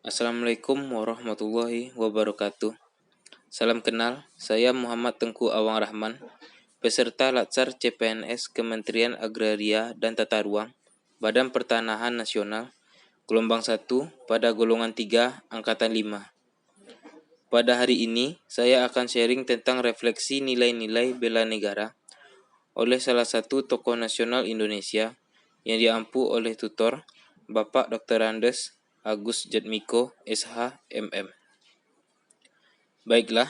Assalamualaikum warahmatullahi wabarakatuh. Salam kenal, saya Muhammad Tengku Awang Rahman, peserta Latsar CPNS Kementerian Agraria dan Tata Ruang, Badan Pertanahan Nasional, gelombang 1 pada golongan 3, angkatan 5. Pada hari ini, saya akan sharing tentang refleksi nilai-nilai bela negara oleh salah satu tokoh nasional Indonesia yang diampu oleh tutor Bapak Dr. Andes Agus Jatmiko, SH, MM. Baiklah,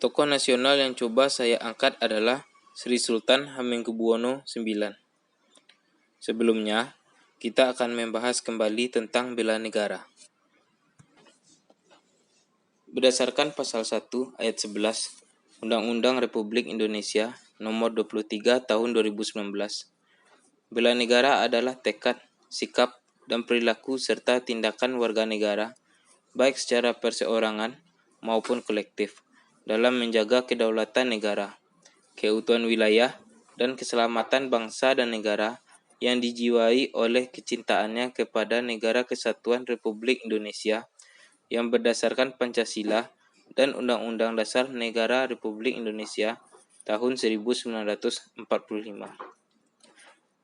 tokoh nasional yang coba saya angkat adalah Sri Sultan Hamengkubuwono IX. Sebelumnya, kita akan membahas kembali tentang bela negara. Berdasarkan pasal 1 ayat 11 Undang-Undang Republik Indonesia Nomor 23 Tahun 2019, bela negara adalah tekad, sikap, dan perilaku serta tindakan warga negara, baik secara perseorangan maupun kolektif, dalam menjaga kedaulatan negara, keutuhan wilayah, dan keselamatan bangsa dan negara yang dijiwai oleh kecintaannya kepada Negara Kesatuan Republik Indonesia yang berdasarkan Pancasila dan Undang-Undang Dasar Negara Republik Indonesia tahun 1945.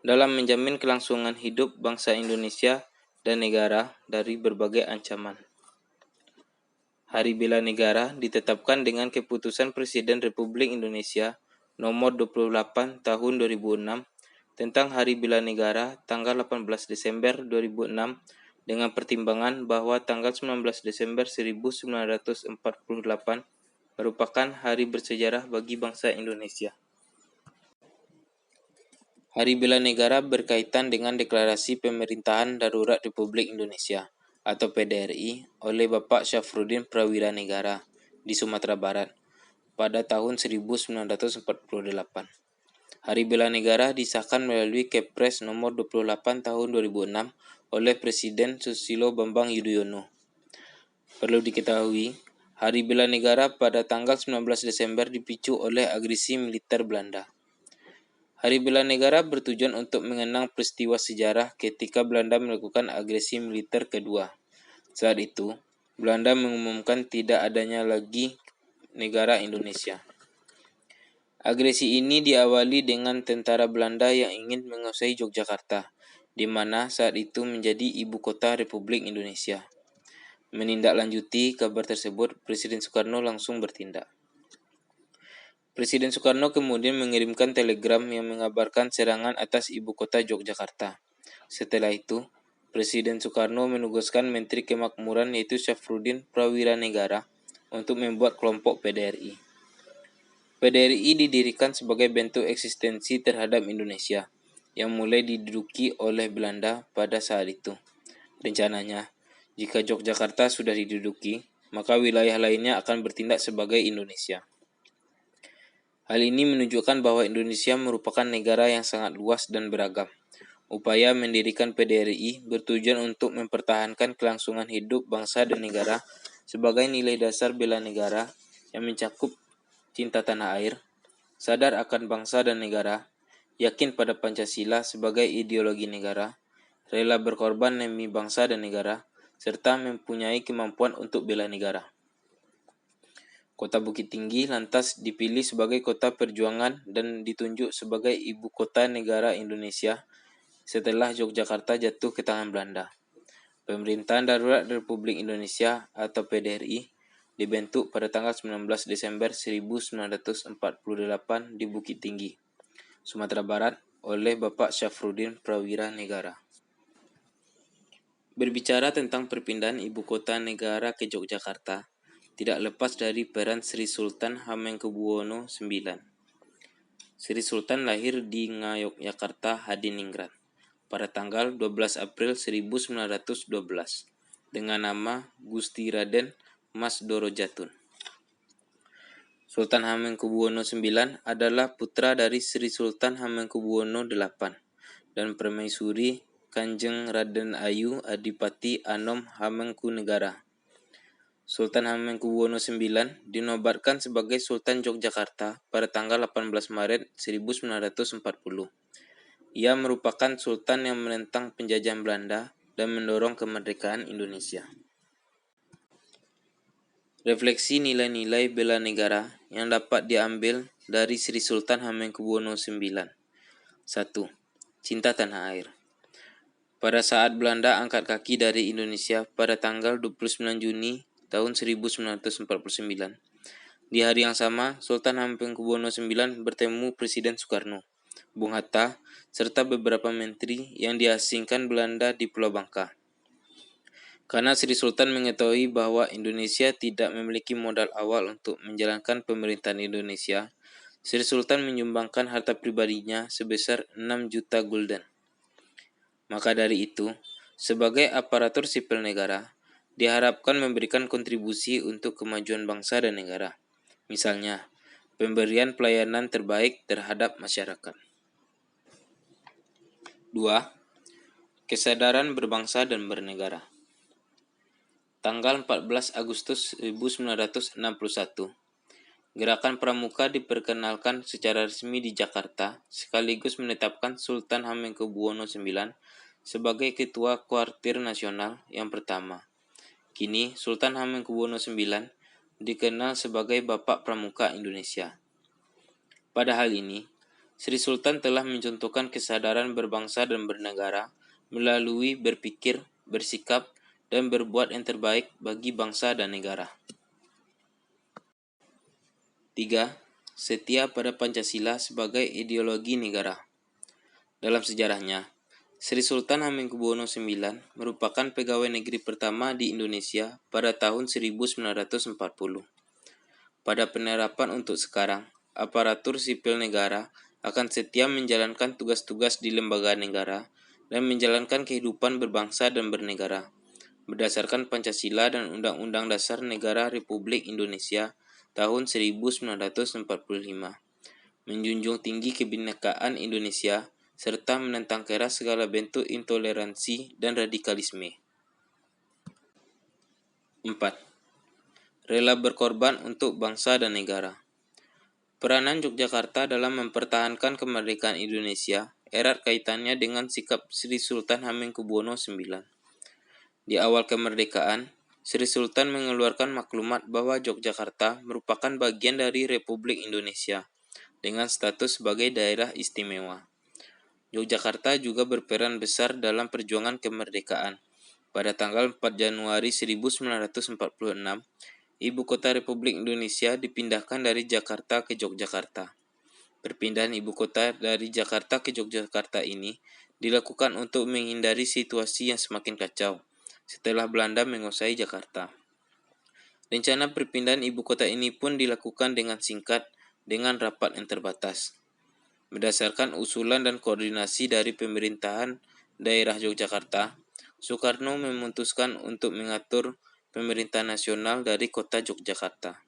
Dalam menjamin kelangsungan hidup bangsa Indonesia dan negara dari berbagai ancaman. Hari Bela Negara ditetapkan dengan Keputusan Presiden Republik Indonesia Nomor 28 Tahun 2006 tentang Hari Bela Negara tanggal 18 Desember 2006 dengan pertimbangan bahwa tanggal 19 Desember 1948 merupakan hari bersejarah bagi bangsa Indonesia. Hari Bela Negara berkaitan dengan Deklarasi Pemerintahan Darurat Republik Indonesia atau PDRI oleh Bapak Syafruddin Prawira Negara di Sumatera Barat pada tahun 1948. Hari Bela Negara disahkan melalui Kepres nomor 28 tahun 2006 oleh Presiden Susilo Bambang Yudhoyono. Perlu diketahui, Hari Bela Negara pada tanggal 19 Desember dipicu oleh agresi militer Belanda. Hari Bela Negara bertujuan untuk mengenang peristiwa sejarah ketika Belanda melakukan agresi militer kedua. Saat itu, Belanda mengumumkan tidak adanya lagi negara Indonesia. Agresi ini diawali dengan tentara Belanda yang ingin menguasai Yogyakarta, di mana saat itu menjadi ibu kota Republik Indonesia. Menindaklanjuti kabar tersebut, Presiden Soekarno langsung bertindak. Presiden Soekarno kemudian mengirimkan telegram yang mengabarkan serangan atas ibu kota Yogyakarta. Setelah itu, Presiden Soekarno menugaskan Menteri Kemakmuran yaitu Syafruddin Prawira Negara untuk membuat kelompok PDRI. PDRI didirikan sebagai bentuk eksistensi terhadap Indonesia yang mulai diduduki oleh Belanda pada saat itu. Rencananya, jika Yogyakarta sudah diduduki, maka wilayah lainnya akan bertindak sebagai Indonesia. Hal ini menunjukkan bahwa Indonesia merupakan negara yang sangat luas dan beragam. Upaya mendirikan PDRI bertujuan untuk mempertahankan kelangsungan hidup bangsa dan negara sebagai nilai dasar bela negara yang mencakup cinta tanah air, sadar akan bangsa dan negara, yakin pada Pancasila sebagai ideologi negara, rela berkorban demi bangsa dan negara, serta mempunyai kemampuan untuk bela negara. Kota Bukit Tinggi lantas dipilih sebagai kota perjuangan dan ditunjuk sebagai ibu kota negara Indonesia setelah Yogyakarta jatuh ke tangan Belanda. Pemerintahan Darurat Republik Indonesia atau PDRI dibentuk pada tanggal 19 Desember 1948 di Bukit Tinggi, Sumatera Barat oleh Bapak Syafruddin Prawira Negara. Berbicara tentang perpindahan ibu kota negara ke Yogyakarta, tidak lepas dari peran Sri Sultan Hamengkubuwono IX. Sri Sultan lahir di Ngayogyakarta, Hadiningrat, pada tanggal 12 April 1912 dengan nama Gusti Raden Mas Doro Jatun. Sultan Hamengkubuwono IX adalah putra dari Sri Sultan Hamengkubuwono VIII dan Permaisuri Kanjeng Raden Ayu Adipati Anom Hamengkunegara. Sultan Hamengkubuwono IX dinobatkan sebagai Sultan Yogyakarta pada tanggal 18 Maret 1940. Ia merupakan sultan yang menentang penjajahan Belanda dan mendorong kemerdekaan Indonesia. Refleksi nilai-nilai bela negara yang dapat diambil dari Sri Sultan Hamengkubuwono IX. 1. Cinta tanah air. Pada saat Belanda angkat kaki dari Indonesia pada tanggal 29 Juni tahun 1949, di hari yang sama Sultan Hamengkubuwono IX bertemu Presiden Soekarno, Bung Hatta, serta beberapa menteri yang diasingkan Belanda di Pulau Bangka. Karena Sri Sultan mengetahui bahwa Indonesia tidak memiliki modal awal untuk menjalankan pemerintahan Indonesia, Sri Sultan menyumbangkan harta pribadinya sebesar 6 juta gulden. Maka dari itu, sebagai aparatur sipil negara, diharapkan memberikan kontribusi untuk kemajuan bangsa dan negara. Misalnya, pemberian pelayanan terbaik terhadap masyarakat. 2. Kesadaran berbangsa dan bernegara. Tanggal 14 Agustus 1961, Gerakan Pramuka diperkenalkan secara resmi di Jakarta, sekaligus menetapkan Sultan Hamengkubuwono IX sebagai Ketua Kuartir Nasional yang pertama. Kini, Sultan Hamengkubuwono IX dikenal sebagai Bapak Pramuka Indonesia. Pada hal ini, Sri Sultan telah mencontohkan kesadaran berbangsa dan bernegara melalui berpikir, bersikap, dan berbuat yang terbaik bagi bangsa dan negara. 3. Setia pada Pancasila sebagai ideologi negara. Dalam sejarahnya, Sri Sultan Hamengkubuwono IX merupakan pegawai negeri pertama di Indonesia pada tahun 1940. Pada penerapan untuk sekarang, aparatur sipil negara akan setia menjalankan tugas-tugas di lembaga negara dan menjalankan kehidupan berbangsa dan bernegara berdasarkan Pancasila dan Undang-Undang Dasar Negara Republik Indonesia tahun 1945, menjunjung tinggi kebinekaan Indonesia, serta menentang keras segala bentuk intoleransi dan radikalisme. 4. Rela berkorban untuk bangsa dan negara. Peranan Yogyakarta dalam mempertahankan kemerdekaan Indonesia erat kaitannya dengan sikap Sri Sultan Hamengkubuwono IX. Di awal kemerdekaan, Sri Sultan mengeluarkan maklumat bahwa Yogyakarta merupakan bagian dari Republik Indonesia dengan status sebagai daerah istimewa. Yogyakarta juga berperan besar dalam perjuangan kemerdekaan. Pada tanggal 4 Januari 1946, ibu kota Republik Indonesia dipindahkan dari Jakarta ke Yogyakarta. Perpindahan ibu kota dari Jakarta ke Yogyakarta ini dilakukan untuk menghindari situasi yang semakin kacau setelah Belanda menguasai Jakarta. Rencana perpindahan ibu kota ini pun dilakukan dengan singkat dengan rapat yang terbatas. Berdasarkan usulan dan koordinasi dari pemerintahan daerah Yogyakarta, Soekarno memutuskan untuk mengatur pemerintahan nasional dari kota Yogyakarta.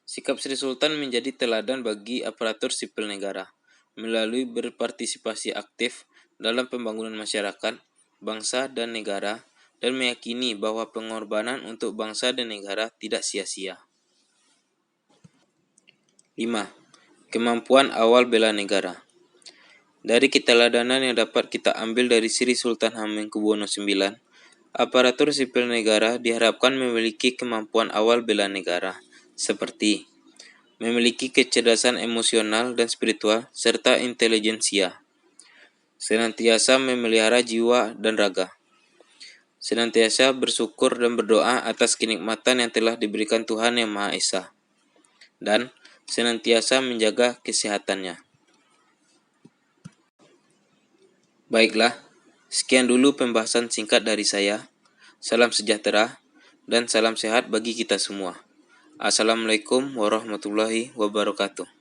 Sikap Sri Sultan menjadi teladan bagi aparatur sipil negara melalui berpartisipasi aktif dalam pembangunan masyarakat, bangsa dan negara, dan meyakini bahwa pengorbanan untuk bangsa dan negara tidak sia-sia. 5. Kemampuan awal bela negara. Dari keteladanan yang dapat kita ambil dari Sri Sultan Hamengkubuwono IX, aparatur sipil negara diharapkan memiliki kemampuan awal bela negara, seperti memiliki kecerdasan emosional dan spiritual serta intelijensia, senantiasa memelihara jiwa dan raga, senantiasa bersyukur dan berdoa atas kenikmatan yang telah diberikan Tuhan Yang Maha Esa, dan senantiasa menjaga kesehatannya. Baiklah, sekian dulu pembahasan singkat dari saya. Salam sejahtera dan salam sehat bagi kita semua. Assalamualaikum warahmatullahi wabarakatuh.